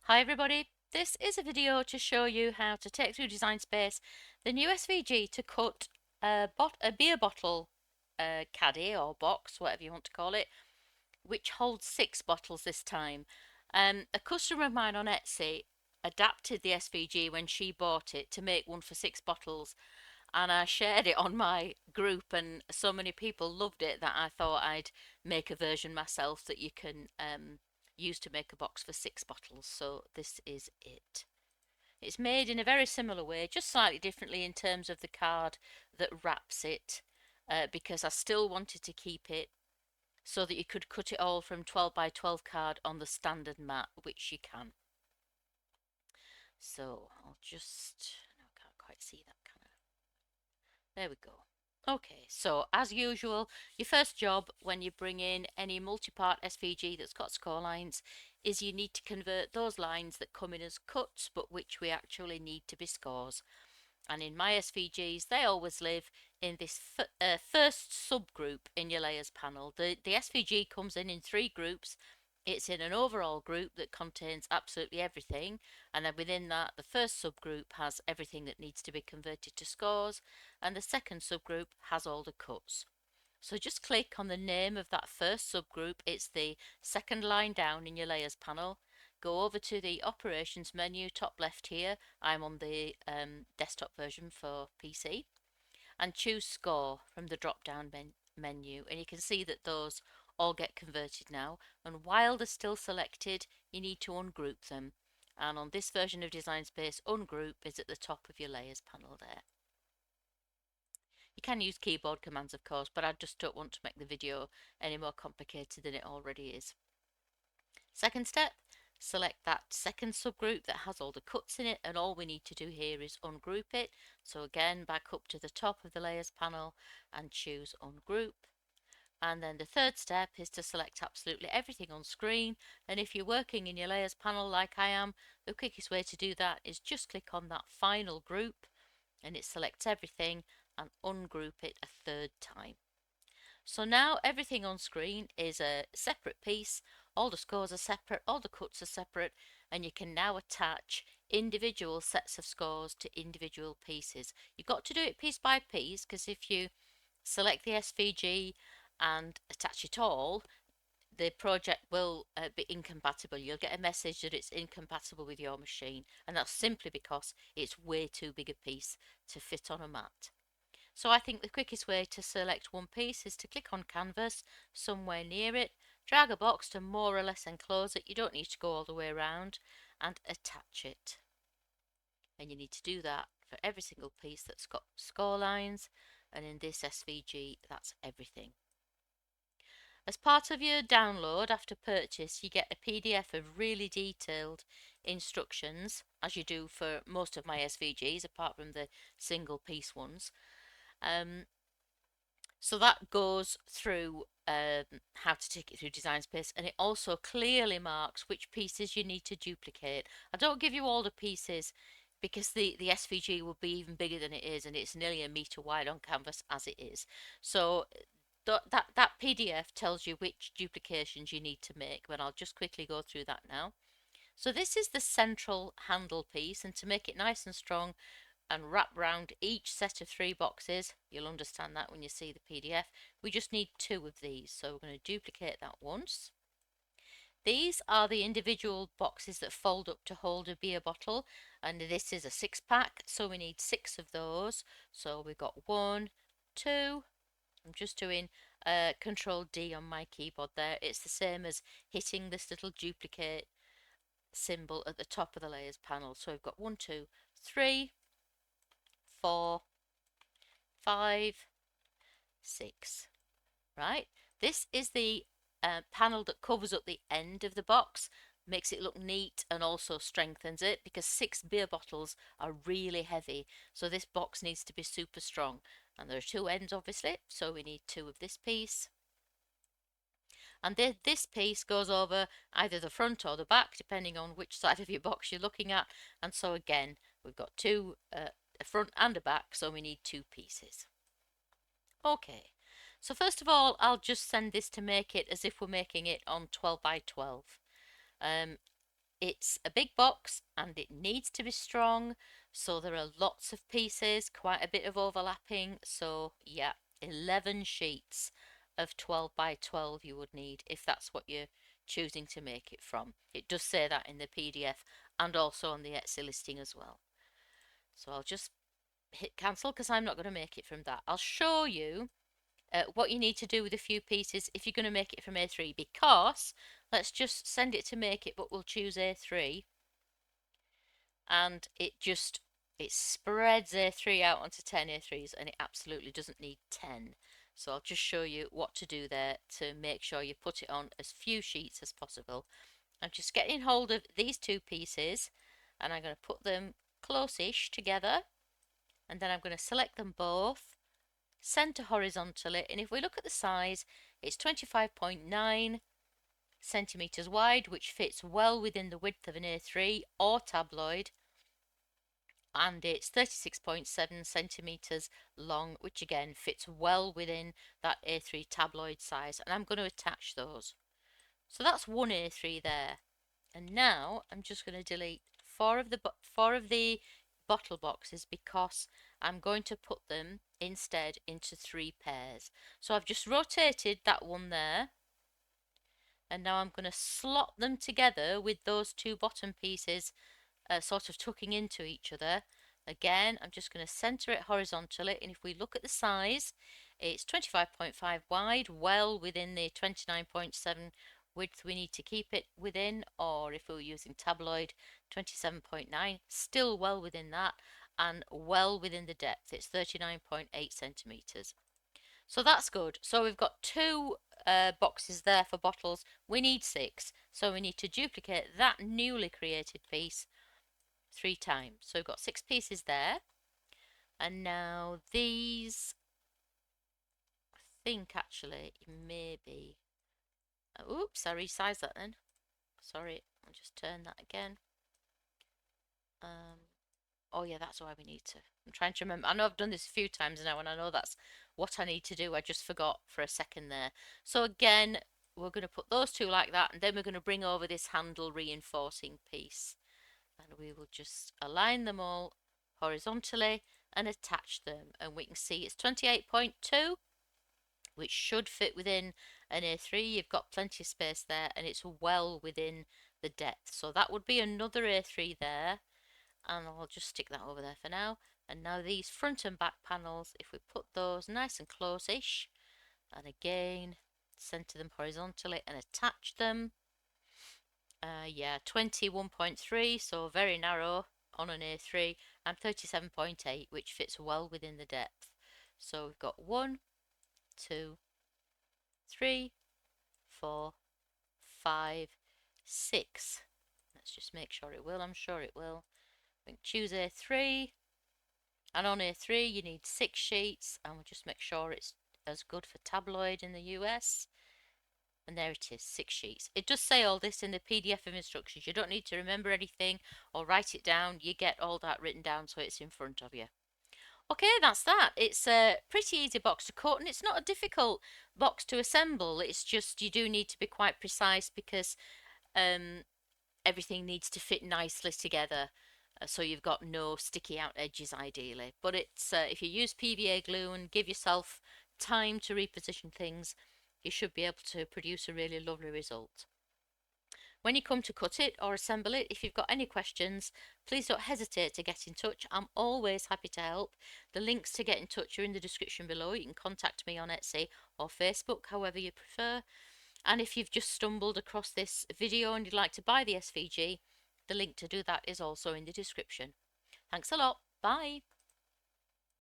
Hi everybody, this is a video to show you how to take through Design Space the new SVG to cut a beer bottle caddy or box, whatever you want to call it, which holds 6 bottles this time. A customer of mine on Etsy adapted the SVG when she bought it to make one for 6 bottles, and I shared it on my group, and so many people loved it that I thought I'd make a version myself that you can use to make a box for 6 bottles. So this is it. It's made in a very similar way, just slightly differently in terms of the card that wraps it, because I still wanted to keep it so that you could cut it all from 12 by 12 card on the standard mat, which you can. So I'll just, no, I can't quite see that, can I? There we go. Okay, so as usual, your first job when you bring in any multi-part SVG that's got score lines is you need to convert those lines that come in as cuts but which we actually need to be scores. And in my SVGs, they always live in this first subgroup in your layers panel. The SVG comes in 3 groups. It's in an overall group that contains absolutely everything, and then within that the first subgroup has everything that needs to be converted to scores, and the second subgroup has all the cuts. So just click on the name of that first subgroup. It's the second line down in your layers panel. Go over to the operations menu, top left here. I'm on the desktop version for PC, and choose score from the drop down menu, and you can see that those all get converted now, and while they're still selected you need to ungroup them, and on this version of Design Space, ungroup is at the top of your layers panel there. You can use keyboard commands of course, but I just don't want to make the video any more complicated than it already is. Second step, select that second subgroup that has all the cuts in it, and all we need to do here is ungroup it. So again, back up to the top of the layers panel and choose ungroup. And then the third step is to select absolutely everything on screen, and if you're working in your layers panel like I am, the quickest way to do that is just click on that final group and it selects everything, and ungroup it a third time. So now everything on screen is a separate piece, all the scores are separate, all the cuts are separate, and you can now attach individual sets of scores to individual pieces. You've got to do it piece by piece, because if you select the SVG and attach it all, the project will be incompatible. You'll get a message that it's incompatible with your machine, and that's simply because it's way too big a piece to fit on a mat. So I think the quickest way to select one piece is to click on canvas somewhere near it, drag a box to more or less enclose it. You don't need to go all the way around, and attach it. And you need to do that for every single piece that's got score lines, and in this SVG that's everything. As part of your download after purchase, you get a PDF of really detailed instructions, as you do for most of my SVGs apart from the single piece ones. So that goes through how to take it through Design Space, and it also clearly marks which pieces you need to duplicate. I don't give you all the pieces because the SVG will be even bigger than it is, and it's nearly a metre wide on canvas as it is. So that PDF tells you which duplications you need to make, but I'll just quickly go through that now. So this is the central handle piece, and to make it nice and strong and wrap round each set of 3 boxes, you'll understand that when you see the PDF, we just need 2 of these. So we're going to duplicate that once. These are the individual boxes that fold up to hold a beer bottle, and this is a 6-pack, so we need 6 of those. So we've got 1, 2, I'm just doing Control D on my keyboard there. It's the same as hitting this little duplicate symbol at the top of the layers panel. So we've got 1, 2, 3, 4, 5, 6. Right? This is the panel that covers up the end of the box, makes it look neat and also strengthens it, because 6 beer bottles are really heavy, so this box needs to be super strong. And there are 2 ends obviously, so we need 2 of this piece. And this piece goes over either the front or the back, depending on which side of your box you're looking at. And so again, we've got 2, a front and a back, so we need 2 pieces. Okay, so first of all, I'll just send this to make it as if we're making it on 12 by 12. It's a big box and it needs to be strong, so there are lots of pieces, quite a bit of overlapping. So yeah, 11 sheets of 12 by 12 you would need if that's what you're choosing to make it from. It does say that in the PDF and also on the Etsy listing as well. So I'll just hit cancel because I'm not going to make it from that. I'll show you what you need to do with a few pieces if you're going to make it from A3, because let's just send it to make it, but we'll choose A3 and it spreads A3 out onto 10 A3s and it absolutely doesn't need 10. So I'll just show you what to do there to make sure you put it on as few sheets as possible. I'm just getting hold of these two pieces and I'm going to put them close-ish together, and then I'm going to select them both, center horizontally, and if we look at the size, it's 25.9 centimeters wide, which fits well within the width of an A3 or tabloid, and it's 36.7 centimeters long, which again fits well within that A3 tabloid size, and I'm going to attach those. So that's one A3 there. And now I'm just going to delete four of the bottle boxes because I'm going to put them instead into 3 pairs. So I've just rotated that one there, and now I'm going to slot them together with those 2 bottom pieces sort of tucking into each other. Again, I'm just going to center it horizontally, and if we look at the size, it's 25.5 wide, well within the 29.7 width we need to keep it within, or if we were using tabloid, 27.9, still well within that, and well within the depth, it's 39.8 centimeters. So that's good. So we've got 2 boxes there for bottles. We need 6, so we need to duplicate that newly created piece 3 times. So we've got 6 pieces there. And now these, I think actually maybe, oops, I resized that then. Sorry, I'll just turn that again. Oh yeah, that's why we need to. I'm trying to remember. I know I've done this a few times now, and I know that's what I need to do. I just forgot for a second there. So again, we're going to put those 2 like that, and then we're going to bring over this handle reinforcing piece. And we will just align them all horizontally and attach them, and we can see it's 28.2, which should fit within an A3. You've got plenty of space there, and it's well within the depth. So that would be another A3 there, and I'll just stick that over there for now. And now these front and back panels, if we put those nice and close-ish, and again center them horizontally and attach them. Yeah, 21.3, so very narrow on an A3, and 37.8, which fits well within the depth. So we've got 1, 2, 3, 4, 5, 6. Let's just make sure it will. I'm sure it will. We can choose A3, and on A3 you need 6 sheets, and we'll just make sure it's as good for tabloid in the US. And there it is, 6 sheets. It does say all this in the PDF of instructions. You don't need to remember anything or write it down. You get all that written down so it's in front of you. Okay, that's that. It's a pretty easy box to cut, and it's not a difficult box to assemble. It's just you do need to be quite precise because everything needs to fit nicely together. So you've got no sticky out edges ideally. But it's if you use PVA glue and give yourself time to reposition things, you should be able to produce a really lovely result. When you come to cut it or assemble it, if you've got any questions, please don't hesitate to get in touch. I'm always happy to help. The links to get in touch are in the description below. You can contact me on Etsy or Facebook, however you prefer. And if you've just stumbled across this video and you'd like to buy the SVG, the link to do that is also in the description. Thanks a lot. Bye.